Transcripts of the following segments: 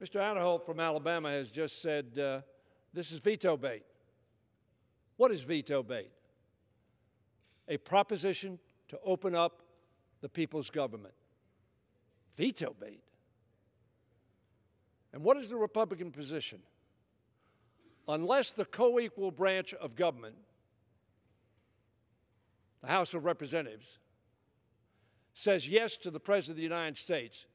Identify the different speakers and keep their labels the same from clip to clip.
Speaker 1: Mr. Aderholt from Alabama has just said this is veto bait. What is veto bait? A proposition to open up the people's government. Veto bait. And what is the Republican position? Unless the co-equal branch of government, the House of Representatives, says yes to the President of the United States,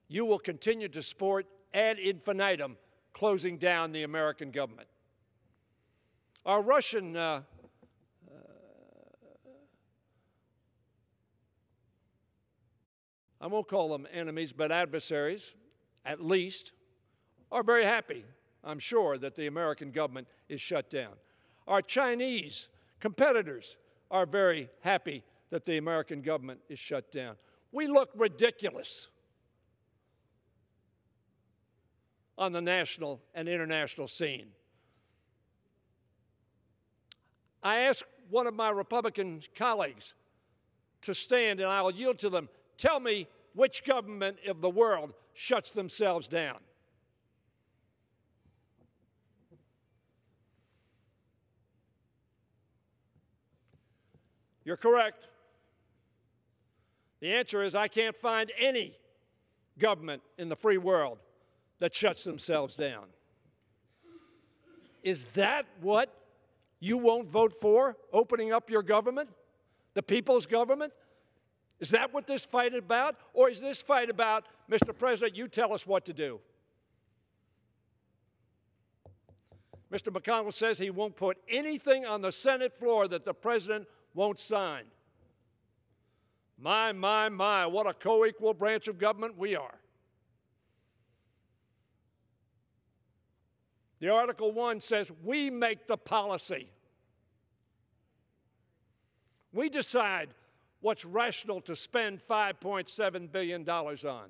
Speaker 1: you will continue to support ad infinitum closing down the American government. Our Russian I won't call them enemies, but adversaries, at least, are very happy, I'm sure, that the American government is shut down. Our Chinese competitors are very happy that the American government is shut down. We look ridiculous on the national and international scene. I asked one of my Republican colleagues to stand, and I'll yield to them, tell me which government of the world shuts themselves down. You're correct. The answer is I can't find any government in the free world that shuts themselves down. Is that what you won't vote for, opening up your government, the people's government? Is that what this fight is about? Or is this fight about, Mr. President, you tell us what to do? Mr. McConnell says he won't put anything on the Senate floor that the President won't sign. My, what a co-equal branch of government we are. The Article 1 says we make the policy. We decide what's rational to spend $5.7 billion on.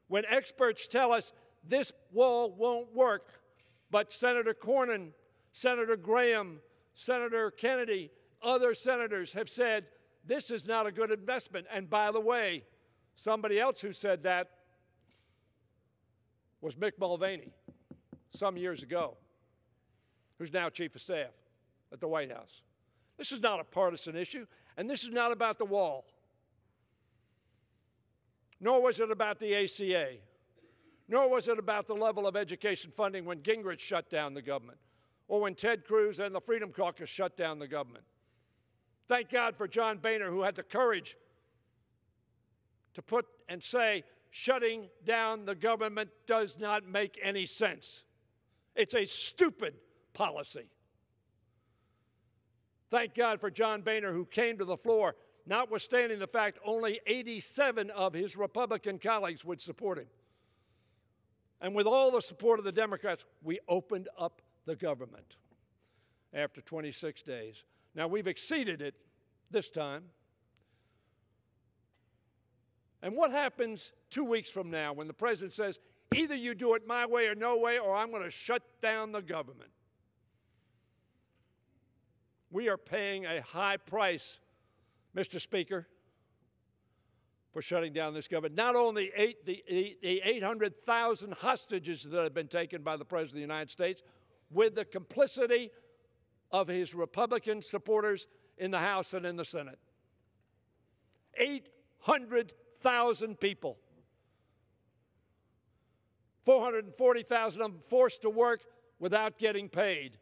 Speaker 1: When experts tell us this wall won't work, but Senator Cornyn, Senator Graham, Senator Kennedy, other senators have said this is not a good investment. And by the way, somebody else who said that was Mick Mulvaney some years ago, who's now Chief of Staff at the White House. This is not a partisan issue, and this is not about the wall. Nor was it about the ACA. Nor was it about the level of education funding when Gingrich shut down the government, or when Ted Cruz and the Freedom Caucus shut down the government. Thank God for John Boehner, who had the courage to put and say, shutting down the government does not make any sense. It's a stupid policy. Thank God for John Boehner, who came to the floor, notwithstanding the fact only 87 of his Republican colleagues would support him. And with all the support of the Democrats, we opened up the government after 26 days. Now, we've exceeded it this time. And what happens 2 weeks from now when the President says, either you do it my way or no way, or I'm going to shut down the government? We are paying a high price, Mr. Speaker, for shutting down this government. Not only the 800,000 hostages that have been taken by the President of the United States, with the complicity of his Republican supporters in the House and in the Senate. 800,000 people. 440,000 of them forced to work without getting paid.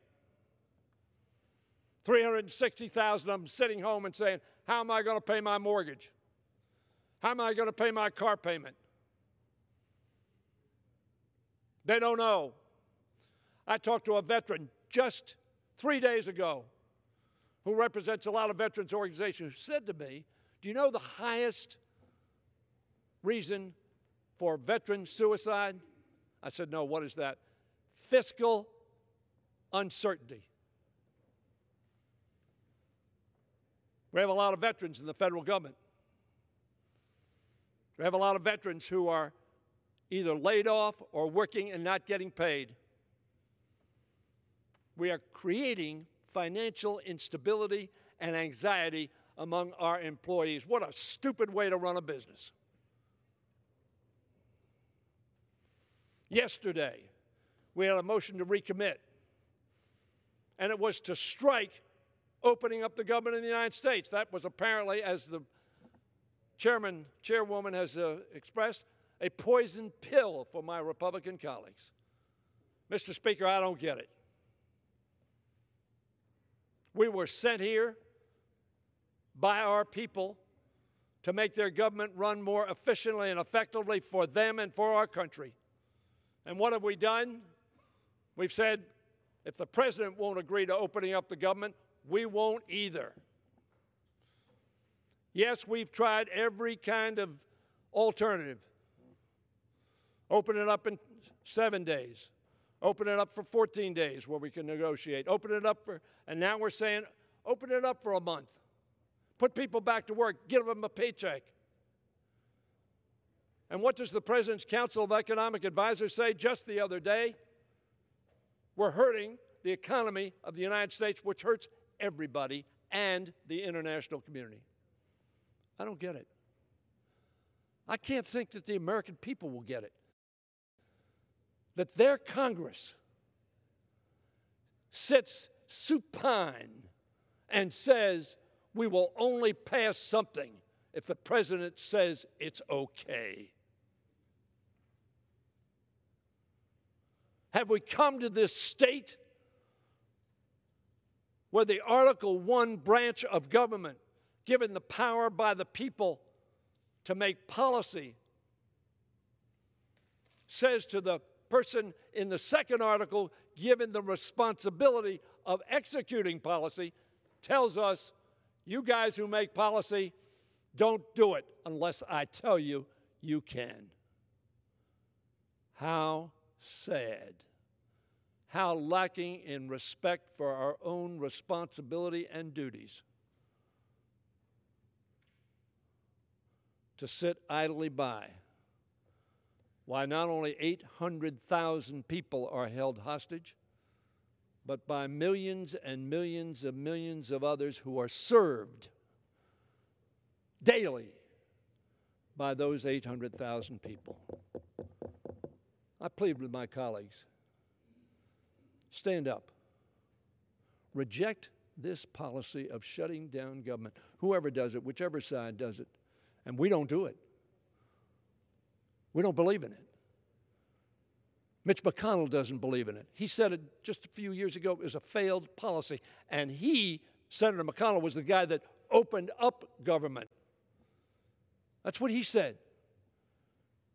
Speaker 1: 360,000 of them sitting home and saying, how am I going to pay my mortgage? How am I going to pay my car payment? They don't know. I talked to a veteran just 3 days ago who represents a lot of veterans organizations who said to me, do you know the highest reason for veteran suicide? I said, no, what is that? Fiscal uncertainty. We have a lot of veterans in the federal government. We have a lot of veterans who are either laid off or working and not getting paid. We are creating financial instability and anxiety among our employees. What a stupid way to run a business. Yesterday, we had a motion to recommit, and it was to strike opening up the government in the United States. That was apparently, as the chairwoman has expressed, a poison pill for my Republican colleagues. Mr. Speaker, I don't get it. We were sent here by our people to make their government run more efficiently and effectively for them and for our country. And what have we done? We've said, if the president won't agree to opening up the government, we won't either. Yes, we've tried every kind of alternative. Open it up in 7 days. Open it up for 14 days where we can negotiate. Open it up for, and now we're saying, open it up for a month. Put people back to work. Give them a paycheck. And what does the President's Council of Economic Advisors say just the other day? We're hurting the economy of the United States, which hurts everybody and the international community. I don't get it. I can't think that the American people will get it. That their Congress sits supine and says, we will only pass something if the president says it's okay. Have we come to this state where the Article I branch of government, given the power by the people to make policy, says to the person in the second article, given the responsibility of executing policy, tells us, you guys who make policy, don't do it unless I tell you you can. How sad. How lacking in respect for our own responsibility and duties to sit idly by why not only 800,000 people are held hostage, but by millions and millions of millions of others who are served daily by those 800,000 people. I plead with my colleagues, stand up. Reject this policy of shutting down government. Whoever does it, whichever side does it, and we don't do it. We don't believe in it. Mitch McConnell doesn't believe in it. He said it just a few years ago, it was a failed policy. And he, Senator McConnell, was the guy that opened up government. That's what he said.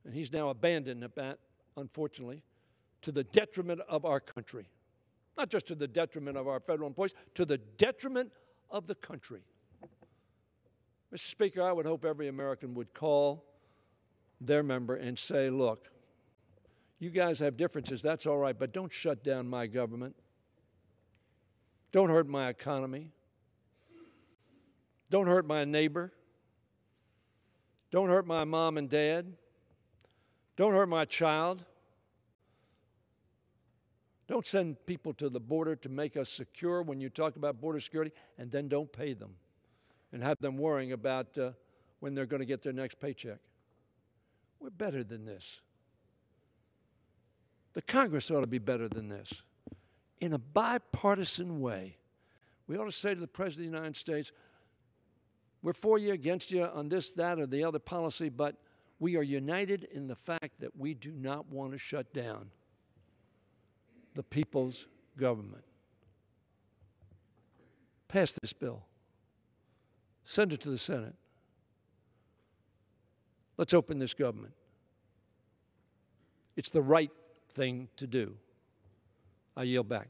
Speaker 1: And he's now abandoned that, unfortunately, to the detriment of our country. Not just to the detriment of our federal employees, to the detriment of the country. Mr. Speaker, I would hope every American would call their member and say, look, you guys have differences, that's all right, but don't shut down my government. Don't hurt my economy. Don't hurt my neighbor. Don't hurt my mom and dad. Don't hurt my child. Don't send people to the border to make us secure when you talk about border security, and then don't pay them and have them worrying about when they're going to get their next paycheck. We're better than this. The Congress ought to be better than this. In a bipartisan way, we ought to say to the President of the United States, we're for you, against you on this, that, or the other policy, but we are united in the fact that we do not want to shut down the people's government. Pass this bill. Send it to the Senate. Let's open this government. It's the right thing to do. I yield back.